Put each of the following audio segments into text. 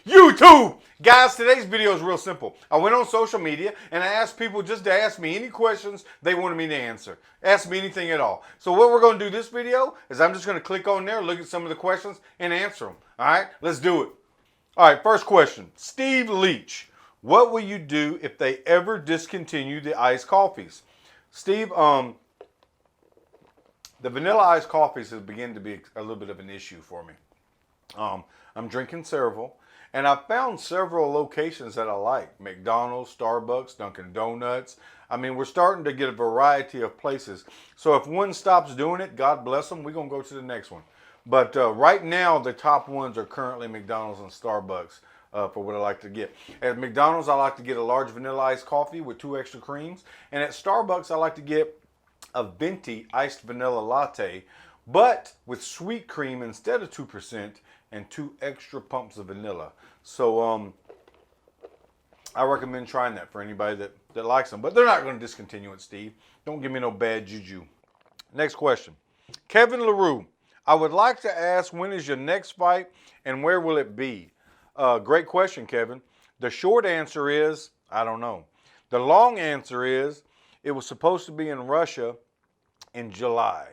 YouTube! Guys, today's video is real simple. I went on social media and I asked people just to ask me any questions they wanted me to answer. Ask me anything at all. So what we're going to do this video is I'm just going to click on there, look at some of the questions, and answer them. All right, let's do it. All right, first question. Steve Leach. What will you do if they ever discontinue the iced coffees? Steve, the vanilla iced coffees has begun to be a little bit of an issue for me. I'm drinking several, and I've found several locations that I like. McDonald's, Starbucks, Dunkin' Donuts. I mean, we're starting to get a variety of places. So if one stops doing it, God bless them, we're going to go to the next one. But right now, the top ones are currently McDonald's and Starbucks for what I like to get. At McDonald's, I like to get a large vanilla iced coffee with 2 extra creams. And at Starbucks, I like to get a venti iced vanilla latte, but with sweet cream instead of 2% and 2 extra pumps of vanilla. So I recommend trying that for anybody that likes them. But they're not going to discontinue it, Steve. Don't give me no bad juju. Next question. Kevin LaRue. I would like to ask, when is your next fight and where will it be? Great question, Kevin. The short answer is, I don't know. The long answer is, it was supposed to be in Russia in July.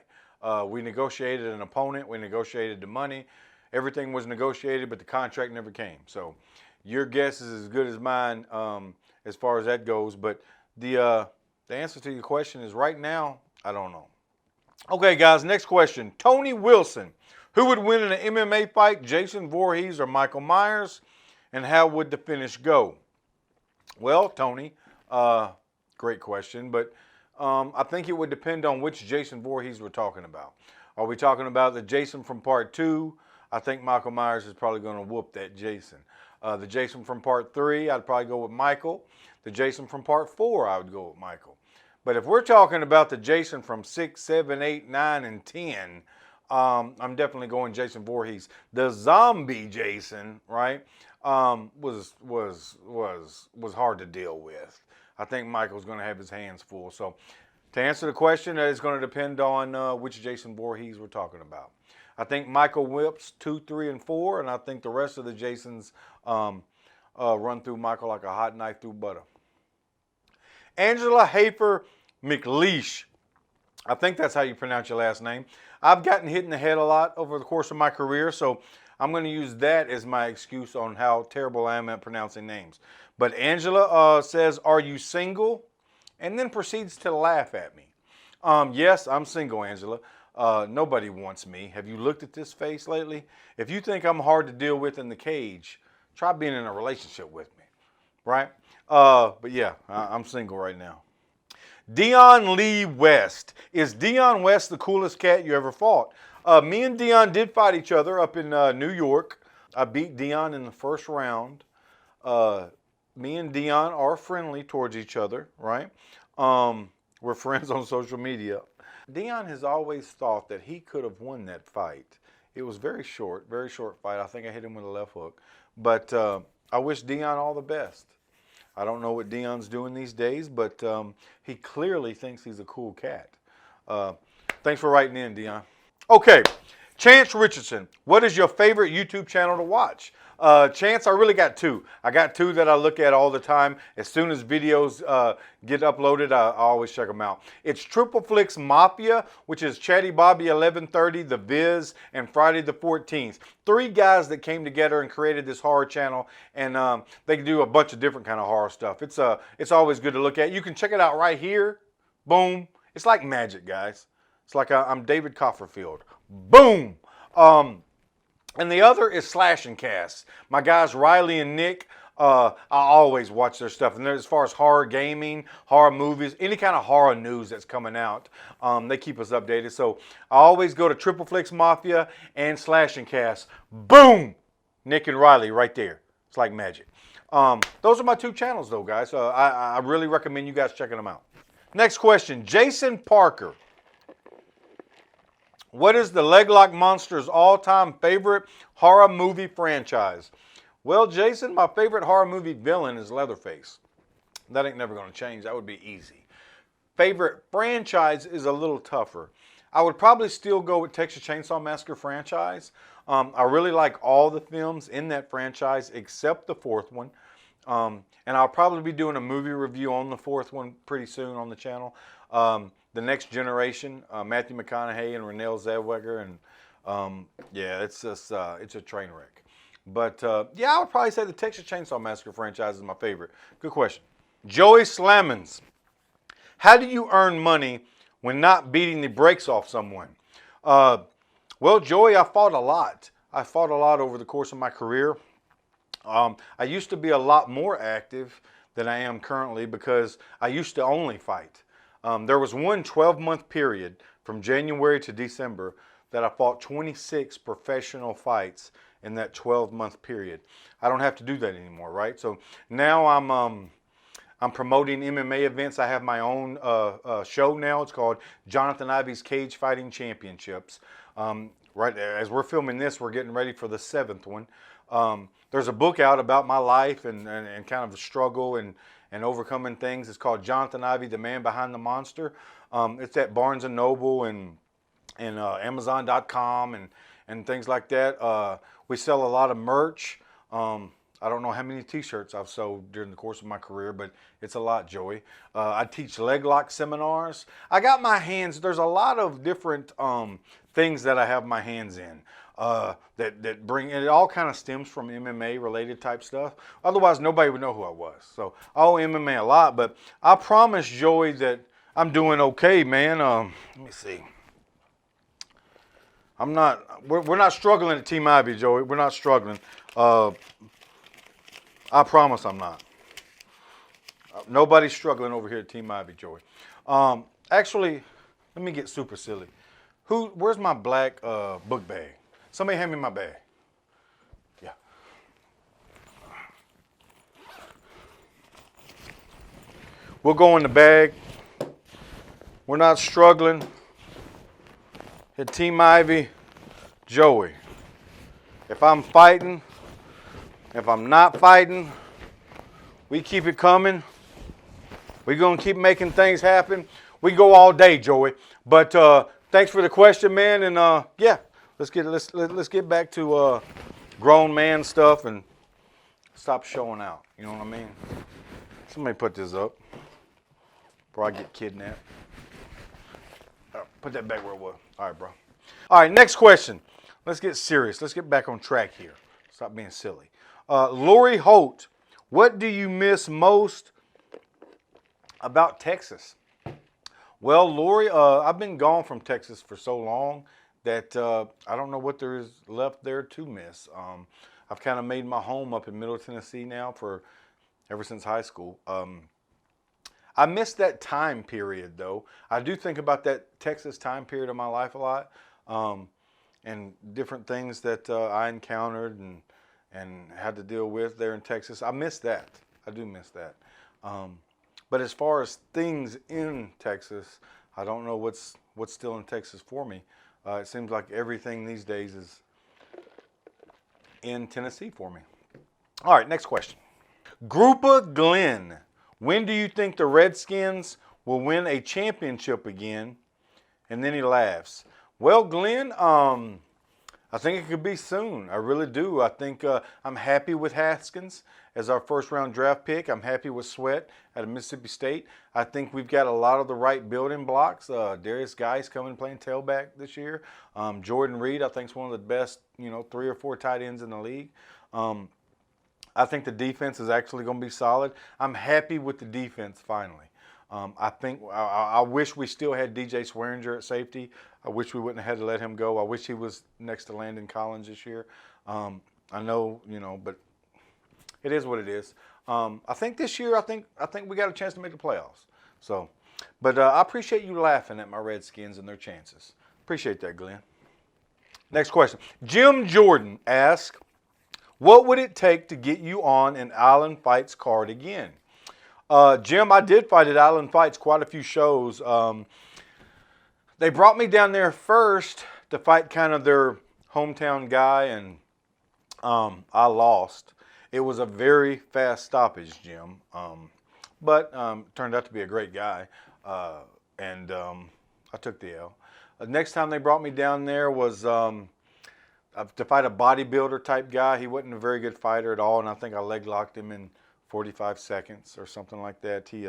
We negotiated an opponent. We negotiated the money. Everything was negotiated, but the contract never came. So your guess is as good as mine as far as that goes. But the answer to your question is right now, I don't know. Okay, guys, next question. Tony Wilson. Who would win in an MMA fight, Jason Voorhees or Michael Myers? And how would the finish go? Well, Tony, great question, but I think it would depend on which Jason Voorhees we're talking about. Are we talking about the Jason from part 2? I think Michael Myers is probably going to whoop that Jason. The Jason from part 3, I'd probably go with Michael. The Jason from part 4, I would go with Michael. But if we're talking about the Jason from 6, 7, 8, 9, and 10, I'm definitely going Jason Voorhees. The zombie Jason, right, was hard to deal with. I think Michael's going to have his hands full. So to answer the question, it's going to depend on which Jason Voorhees we're talking about. I think Michael whips 2, 3, and 4, and I think the rest of the Jasons run through Michael like a hot knife through butter. Angela Hafer McLeish. I think that's how you pronounce your last name. I've gotten hit in the head a lot over the course of my career, so I'm going to use that as my excuse on how terrible I am at pronouncing names. But Angela says, are you single? And then proceeds to laugh at me. Yes, I'm single, Angela. Nobody wants me. Have you looked at this face lately? If you think I'm hard to deal with in the cage, try being in a relationship with me, right? But yeah, I'm single right now. Dione Lee West. Is Dione West the coolest cat you ever fought? Me and Dione did fight each other up in New York. I beat Dione in the first round. Me and Dione are friendly towards each other, right? We're friends on social media. Dione has always thought that he could have won that fight. It was very short fight. I think I hit him with a left hook. But I wish Dione all the best. I don't know what Dion's doing these days, but he clearly thinks he's a cool cat. Thanks for writing in, Dione. Okay, Chance Richardson. What is your favorite YouTube channel to watch? Chance, I really got 2. I got 2 that I look at all the time. As soon as videos get uploaded, I always check them out. It's Triple Flicks Mafia, which is Chatty Bobby 1130, The Viz, and Friday the 14th. 3 guys that came together and created this horror channel, and they can do a bunch of different kind of horror stuff. It's always good to look at. You can check it out right here. Boom. It's like magic, guys. It's like I'm David Copperfield. Boom. And the other is Slash and Cast. My guys Riley and Nick, I always watch their stuff. And as far as horror gaming, horror movies, any kind of horror news that's coming out, they keep us updated. So I always go to Triple Flicks Mafia and Slash and Cast. Boom! Nick and Riley right there. It's like magic. Those are my 2 channels though, guys. I really recommend you guys checking them out. Next question, Jason Parker. What is the Leglock Monster's all-time favorite horror movie franchise? Well, Jason, my favorite horror movie villain is Leatherface. That ain't never going to change. That would be easy. Favorite franchise is a little tougher. I would probably still go with Texas Chainsaw Massacre franchise. I really like all the films in that franchise except the fourth one. And I'll probably be doing a movie review on the fourth one pretty soon on the channel. The Next Generation, Matthew McConaughey and Renee Zellweger, and yeah, it's just it's a train wreck. But yeah, I would probably say the Texas Chainsaw Massacre franchise is my favorite. Good question. Joyce Lemons, how do you earn money when not beating the brakes off someone? Well, Joey, I fought a lot. I fought a lot over the course of my career. I used to be a lot more active than I am currently because I used to only fight. There was one 12-month period from January to December that I fought 26 professional fights in that 12-month period. I don't have to do that anymore, right? So now I'm promoting MMA events. I have my own show now. It's called Johnathan Ivey's Cage Fighting Championships. Right as we're filming this, we're getting ready for the 7th one. There's a book out about my life and kind of the struggle and overcoming things. It's called Johnathan Ivey, The Man Behind the Monster. It's at Barnes & Noble and Amazon.com and things like that. We sell a lot of merch. I don't know how many t-shirts I've sold during the course of my career, but it's a lot, Joey. I teach leg lock seminars. I got my hands, there's a lot of different things that I have my hands in. That bring, and it all kind of stems from MMA related type stuff. Otherwise, nobody would know who I was. So I owe MMA a lot, but I promise Joey that I'm doing okay, man. Let me see. We're not struggling at Team Ivy, Joey. We're not struggling. I promise I'm not. Nobody's struggling over here at Team Ivy, Joey. Actually, let me get super silly. Where's my black book bag? Somebody hand me my bag. Yeah. We'll go in the bag. We're not struggling. At Team Ivy, Joey. If I'm fighting, if I'm not fighting, we keep it coming. We're going to keep making things happen. We go all day, Joey. But thanks for the question, man. And yeah. Let's get back to grown man stuff and stop showing out. You know what I mean? Somebody put this up before I get kidnapped. Put that back where it was. All right, bro. All right, next question. Let's get serious. Let's get back on track here. Stop being silly. Lori Holt, what do you miss most about Texas? Well, Lori, I've been gone from Texas for so long that I don't know what there is left there to miss. I've kind of made my home up in Middle Tennessee now ever since high school. I miss that time period, though. I do think about that Texas time period of my life a lot, and different things that I encountered and had to deal with there in Texas. I miss that. I do miss that. But as far as things in Texas, I don't know what's still in Texas for me. It seems like everything these days is in Tennessee for me. All right, next question. Groupa Glen, when do you think the Redskins will win a championship again? And then he laughs. Well, Glenn, I think it could be soon. I really do. I think I'm happy with Haskins as our first-round draft pick. I'm happy with Sweat out of Mississippi State. I think we've got a lot of the right building blocks. Darius Geis coming playing tailback this year. Jordan Reed, I think, is one of the best, 3 or 4 tight ends in the league. I think the defense is actually going to be solid. I'm happy with the defense finally. I wish we still had DJ Swearinger at safety. I wish we wouldn't have had to let him go. I wish he was next to Landon Collins this year. I know, but it is what it is. I think this year, I think we got a chance to make the playoffs. So, but I appreciate you laughing at my Redskins and their chances. Appreciate that, Glenn. Next question. Jim Jordan asks, what would it take to get you on an Island Fights card again? Jim, I did fight at Island Fights quite a few shows. They brought me down there first to fight kind of their hometown guy, and I lost. It was a very fast stoppage, Jim, but turned out to be a great guy, and I took the L. Next time they brought me down there was to fight a bodybuilder type guy. He wasn't a very good fighter at all, and I think I leg locked him in 45 seconds or something like that. He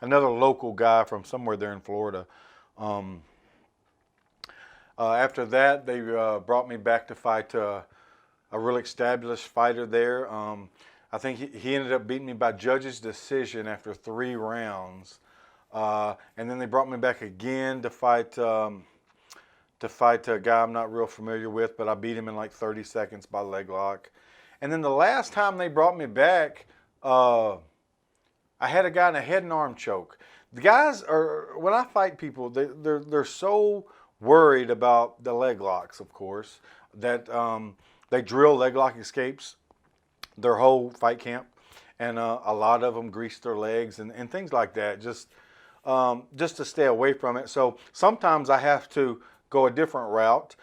another local guy from somewhere there in Florida. After that, they brought me back to fight a real established fighter there. I think he ended up beating me by judge's decision after 3 rounds. And then they brought me back again to fight a guy I'm not real familiar with, but I beat him in like 30 seconds by leg lock. And then the last time they brought me back, I had a guy in a head and arm choke. The guys are, when I fight people, they're so worried about the leg locks, of course, that they drill leg lock escapes their whole fight camp, and a lot of them grease their legs and things like that, just to stay away from it. So sometimes I have to go a different route.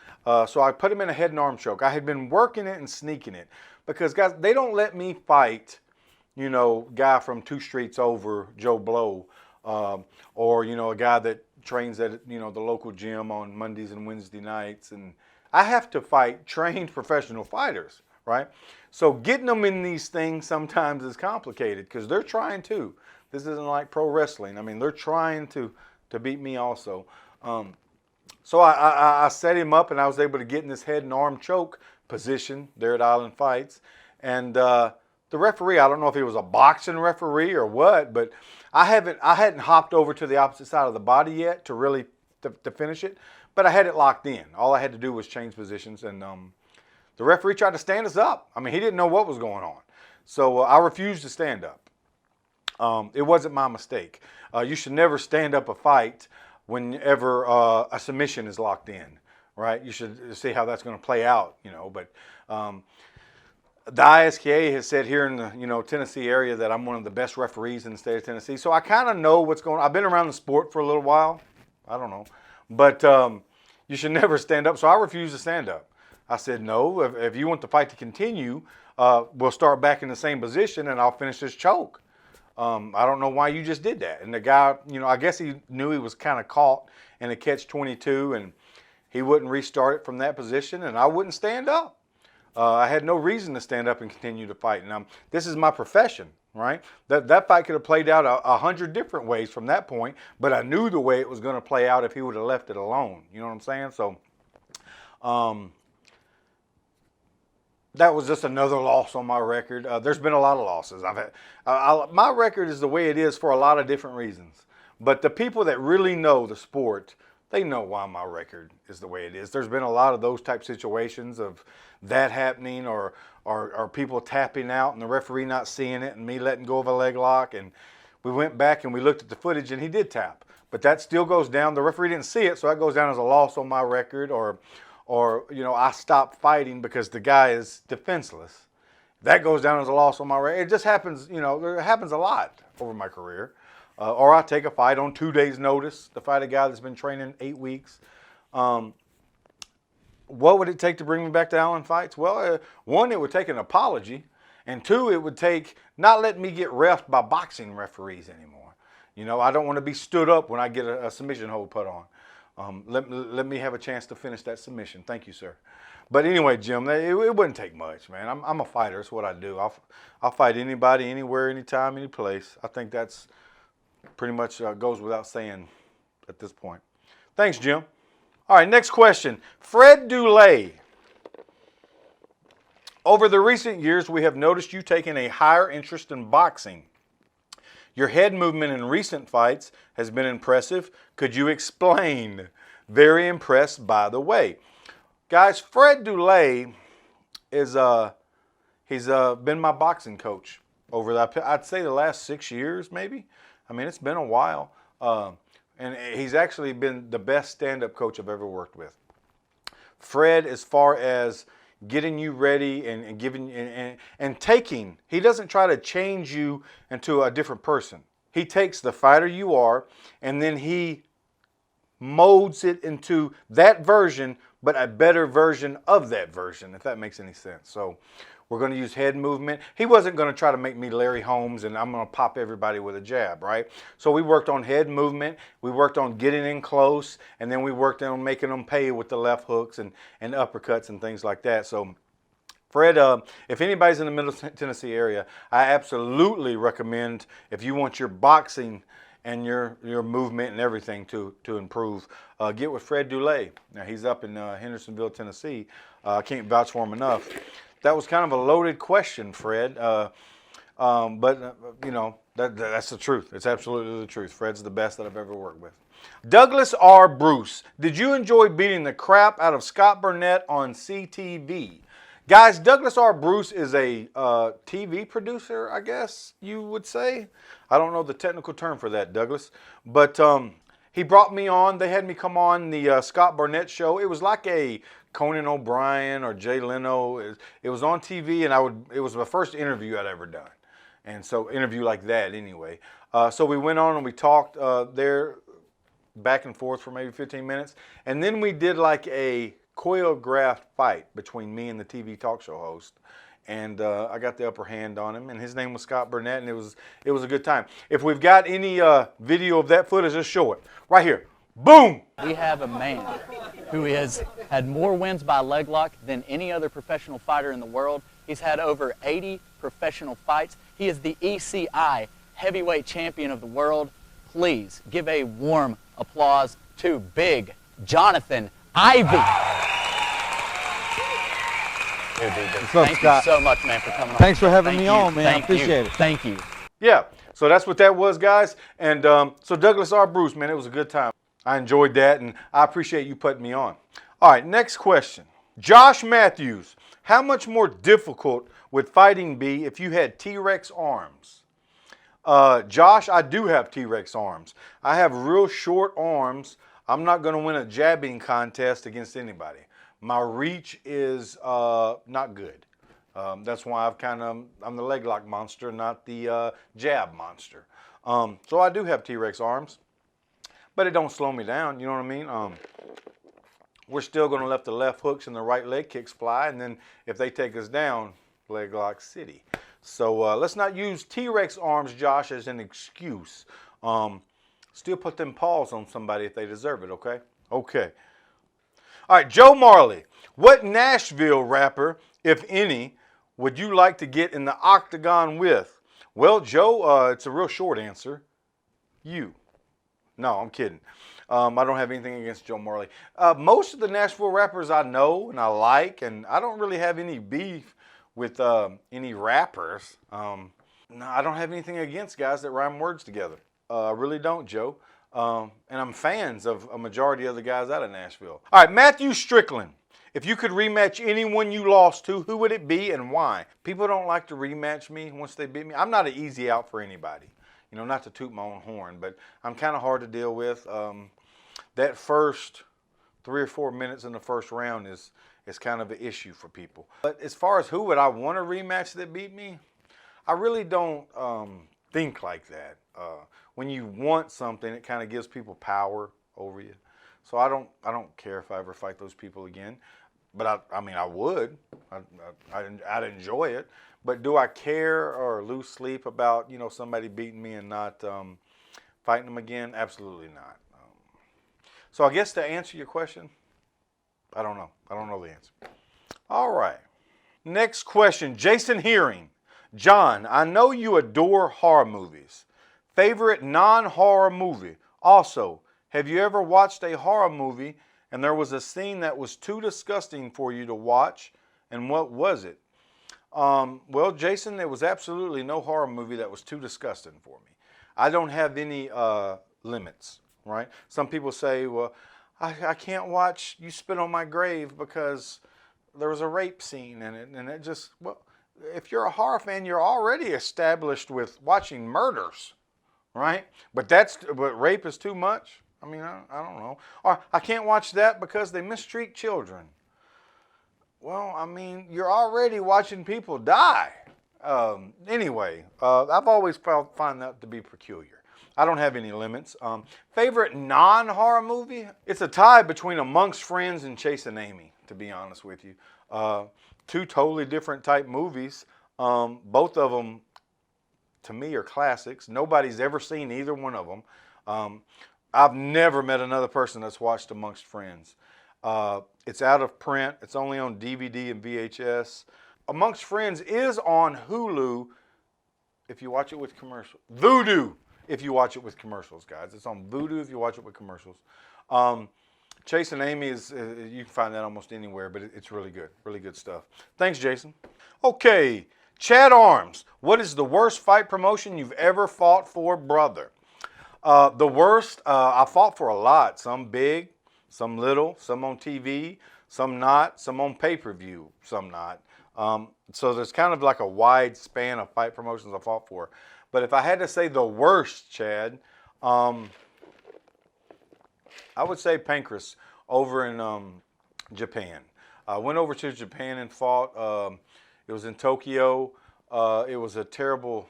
So I put him in a head and arm choke. I had been working it and sneaking it because, guys, they don't let me fight, guy from 2 streets over, Joe Blow, or, a guy that trains at, the local gym on Mondays and Wednesday nights. And I have to fight trained professional fighters, right? So getting them in these things sometimes is complicated because they're trying to. This isn't like pro wrestling. I mean, they're trying to beat me also. So I set him up, and I was able to get in this head and arm choke position there at Island Fights. And the referee, I don't know if he was a boxing referee or what, but I hadn't hopped over to the opposite side of the body yet to really to finish it, but I had it locked in. All I had to do was change positions, and the referee tried to stand us up. I mean, he didn't know what was going on, so I refused to stand up. It wasn't my mistake. You should never stand up a fight whenever a submission is locked in, right? You should see how that's going to play out, but the ISKA has said here in the Tennessee area that I'm one of the best referees in the state of Tennessee. So I kind of know what's going on. I've been around the sport for a little while. I don't know. But you should never stand up. So I refused to stand up. I said, no, if you want the fight to continue, we'll start back in the same position and I'll finish this choke. I don't know why you just did that. And the guy, I guess he knew he was kind of caught in a catch-22 and he wouldn't restart it from that position and I wouldn't stand up. I had no reason to stand up and continue to fight. And this is my profession, right? That fight could have played out 100 different ways from that point, but I knew the way it was going to play out if he would have left it alone. You know what I'm saying? So that was just another loss on my record. There's been a lot of losses. I've had my record is the way it is for a lot of different reasons. But the people that really know the sport, they know why my record is the way it is. There's been a lot of those type situations of that happening or people tapping out and the referee not seeing it and me letting go of a leg lock. And we went back and we looked at the footage and he did tap. But that still goes down. The referee didn't see it, so that goes down as a loss on my record or I stopped fighting because the guy is defenseless. That goes down as a loss on my record. It just happens, it happens a lot over my career. Or I take a fight on 2 days' notice to fight a guy that's been training 8 weeks. What would it take to bring me back to Island Fights? Well, 1, it would take an apology. And 2, it would take not letting me get reffed by boxing referees anymore. I don't want to be stood up when I get a submission hold put on. Let me have a chance to finish that submission. Thank you, sir. But anyway, Jim, it wouldn't take much, man. I'm a fighter. It's what I do. I'll fight anybody, anywhere, anytime, any place. I think that's pretty much goes without saying at this point. Thanks, Jim. All right, next question. Fred Dolay. Over the recent years, we have noticed you taking a higher interest in boxing. Your head movement in recent fights has been impressive. Could you explain? Very impressed, by the way. Guys, Fred Dolay is he's been my boxing coach over I'd say the last 6 years, maybe. I mean, it's been a while. And he's actually been the best stand-up coach I've ever worked with. Fred, as far as getting you ready and giving and taking, he doesn't try to change you into a different person. He takes the fighter you are and then he molds it into that version, but a better version of that version, if that makes any sense. So We're going to use head movement. He wasn't going to try to make me Larry Holmes and I'm going to pop everybody with a jab, right? So we worked on head movement. We worked on getting in close, and then we worked on making them pay with the left hooks and uppercuts and things like that. So Fred, if anybody's in the Middle Tennessee area, I absolutely recommend, if you want your boxing and your movement and everything to improve, get with Fred Dolay. Now, he's up in Hendersonville, Tennessee. I can't vouch for him enough. That was kind of a loaded question, Fred, but you know, that's the truth. It's absolutely the truth. Fred's the best that I've ever worked with. Douglas R. Bruce, did you enjoy beating the crap out of Scott Burnett on CTV? Guys, Douglas R. Bruce is a TV producer, I guess you would say. I don't know the technical term for that, Douglas. But he brought me on. They had me come on the Scott Burnett show. It was like a Conan O'Brien or Jay Leno. It was on TV, and it was my first interview I'd ever done. And so, interview like that anyway. So we went on and we talked there back and forth for maybe 15 minutes. And then we did like a choreographed fight between me and the TV talk show host, and I got the upper hand on him, and his name was Scott Burnett, and it was a good time. If we've got any video of that footage, just show it right here. Boom! We have a man who has had more wins by leg lock than any other professional fighter in the world. He's had over 80 professional fights. He is the ECI heavyweight champion of the world. Please give a warm applause to Big Johnathan Ivey. Thank you so much, man, for coming on. Thanks for having me on, man. I appreciate it. Thank you. Yeah, so that's what that was, guys. And so Douglas R. Bruce, man, it was a good time. I enjoyed that, and I appreciate you putting me on. All right, next question. Josh Matthews, how much more difficult would fighting be if you had T-Rex arms? Josh, I do have T-Rex arms. I have real short arms. I'm not going to win a jabbing contest against anybody. My reach is not good. That's why I'm the leg lock monster, not the jab monster. So I do have T-Rex arms, but it don't slow me down. You know what I mean? We're still going to let the left hooks and the right leg kicks fly, and then if they take us down, leg lock city. So let's not use T-Rex arms, Josh, as an excuse. Still put them paws on somebody if they deserve it, okay? Okay. All right, Joe Marley. What Nashville rapper, if any, would you like to get in the octagon with? Well, Joe, it's a real short answer. You. No, I'm kidding. I don't have anything against Joe Marley. Most of the Nashville rappers I know and I like, and I don't really have any beef with any rappers. No, I don't have anything against guys that rhyme words together. I really don't, Joe. And I'm fans of a majority of the guys out of Nashville. All right, Matthew Strickland. If you could rematch anyone you lost to, who would it be and why? People don't like to rematch me once they beat me. I'm not an easy out for anybody. You know, not to toot my own horn, but I'm kind of hard to deal with. That first 3 or 4 minutes in the first round is kind of an issue for people. But as far as who would I want to rematch that beat me, I really don't think like that. When you want something, it kind of gives people power over you. So I don't care if I ever fight those people again. But I mean, I would. I'd enjoy it. But do I care or lose sleep about, you know, somebody beating me and not fighting them again? Absolutely not. So I guess to answer your question, I don't know. I don't know the answer. All right. Next question, Jason Hearing. John, I know you adore horror movies. Favorite non-horror movie? Also, have you ever watched a horror movie and there was a scene that was too disgusting for you to watch? And what was it? Well, Jason, there was absolutely no horror movie that was too disgusting for me. I don't have any limits, right? Some people say, well, I can't watch You Spit on My Grave because there was a rape scene in it. And it just, well, if you're a horror fan, you're already established with watching murders, right? But rape is too much. I mean, I don't know. Or I can't watch that because they mistreat children. Well, I mean, you're already watching people die. Anyway, I've always found that to be peculiar. I don't have any limits. Favorite non-horror movie? It's a tie between Amongst Friends and Chasing Amy, to be honest with you. two totally different type movies. Both of them, to me, are classics. Nobody's ever seen either one of them. I've never met another person that's watched Amongst Friends. It's out of print. It's only on DVD and VHS. Amongst Friends is on Hulu if you watch it with commercials. Voodoo if you watch it with commercials, guys. It's on Voodoo if you watch it with commercials. Chase and Amy is, you can find that almost anywhere, but it's really good stuff. Thanks, Jason. Okay, Chad Arms. What is the worst fight promotion you've ever fought for, brother? The worst, I fought for a lot. Some big, some little, some on TV, some not, some on pay-per-view, some not. So there's kind of like a wide span of fight promotions I fought for. But if I had to say the worst, Chad, I would say Pancras over in Japan. I went over to Japan and fought. It was in Tokyo. It was a terrible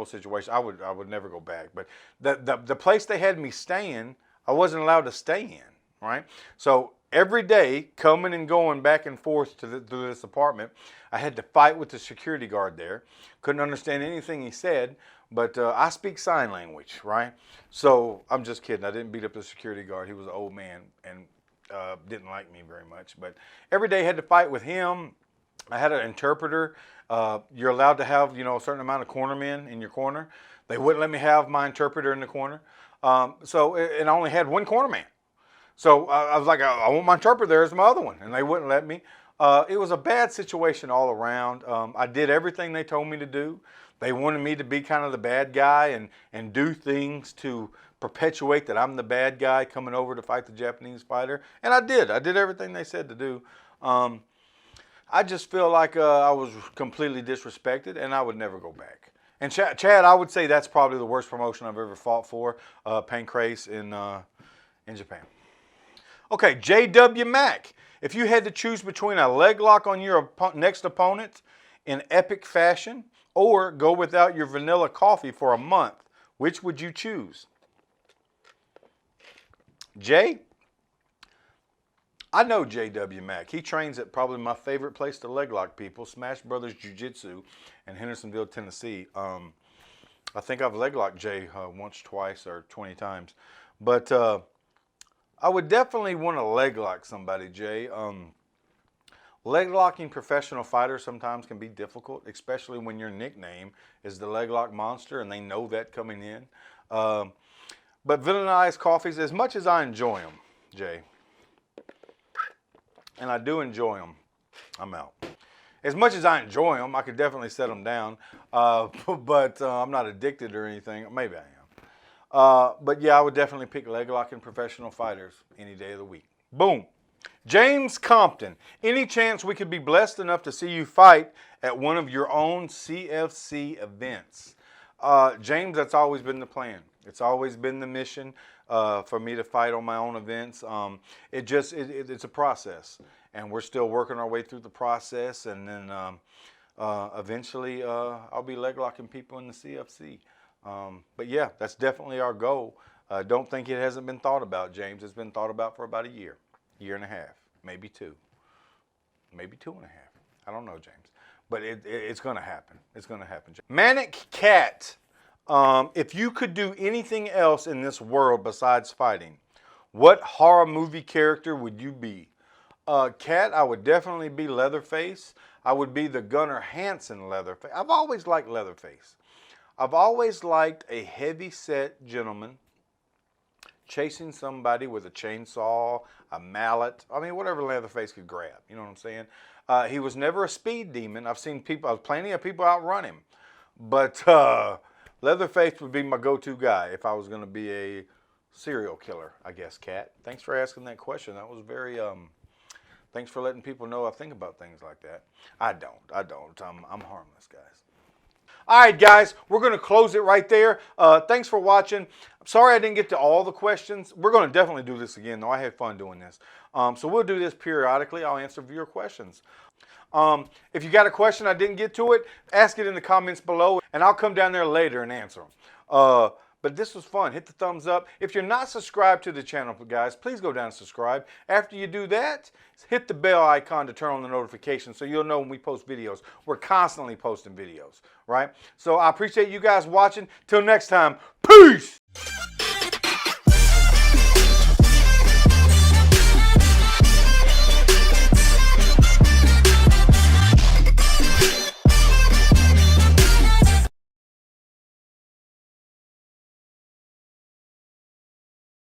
situation. I would never go back. But the place they had me staying, I wasn't allowed to stay in, right? So every day, coming and going back and forth to this apartment, I had to fight with the security guard there. Couldn't understand anything he said, but I speak sign language, right? So I'm just kidding. I didn't beat up the security guard. He was an old man and didn't like me very much. But every day I had to fight with him. I had an interpreter. You're allowed to have, a certain amount of cornermen in your corner. They wouldn't let me have my interpreter in the corner. And I only had one cornerman. So I was like, I want my interpreter there as my other one. And they wouldn't let me. It was a bad situation all around. I did everything they told me to do. They wanted me to be kind of the bad guy and do things to perpetuate that I'm the bad guy coming over to fight the Japanese fighter. And I did. I did everything they said to do. I just feel like I was completely disrespected, and I would never go back. And Chad, I would say that's probably the worst promotion I've ever fought for, Pancrase in Japan. Okay, J.W. Mack. If you had to choose between a leg lock on your next opponent in epic fashion or go without your vanilla coffee for a month, which would you choose? Jay? I know J.W. Mack. He trains at probably my favorite place to leg lock people, Smash Brothers Jiu-Jitsu in Hendersonville, Tennessee. I think I've leg locked Jay once, twice, or 20 times. But I would definitely want to leg lock somebody, Jay. Leg locking professional fighters sometimes can be difficult, especially when your nickname is the leg lock monster and they know that coming in. But vanilla iced coffees, as much as I enjoy them, Jay, and I do enjoy them, I'm out. As much as I enjoy them, I could definitely set them down, but I'm not addicted or anything. Maybe I am. But yeah, I would definitely pick leg locking professional fighters any day of the week. Boom. James Compton, any chance we could be blessed enough to see you fight at one of your own CFC events? James, that's always been the plan. It's always been the mission for me to fight on my own events. It's a process, and we're still working our way through the process, and then eventually I'll be leg locking people in the CFC. But yeah, that's definitely our goal. Don't think it hasn't been thought about, James. It's been thought about for about a year and a half, maybe 2, maybe 2.5. I don't know, James, but it's going to happen. It's going to happen. Manic Cat, if you could do anything else in this world besides fighting, what horror movie character would you be? Cat, I would definitely be Leatherface. I would be the Gunnar Hansen Leatherface. I've always liked Leatherface. I've always liked a heavy-set gentleman chasing somebody with a chainsaw, a mallet, I mean, whatever Leatherface could grab, you know what I'm saying? He was never a speed demon. I've seen plenty of people outrun him, but Leatherface would be my go-to guy if I was going to be a serial killer, I guess, Cat. Thanks for asking that question. That was very, thanks for letting people know I think about things like that. I don't. I'm harmless, guys. All right, guys, we're going to close it right there. Thanks for watching. Sorry I didn't get to all the questions. We're going to definitely do this again, though. I had fun doing this. So we'll do this periodically. I'll answer viewer questions. If you got a question I didn't get to it, ask it in the comments below, and I'll come down there later and answer them. But this was fun. Hit the thumbs up. If you're not subscribed to the channel, guys, please go down and subscribe. After you do that, hit the bell icon to turn on the notifications so you'll know when we post videos. We're constantly posting videos, right? So I appreciate you guys watching. Till next time, peace!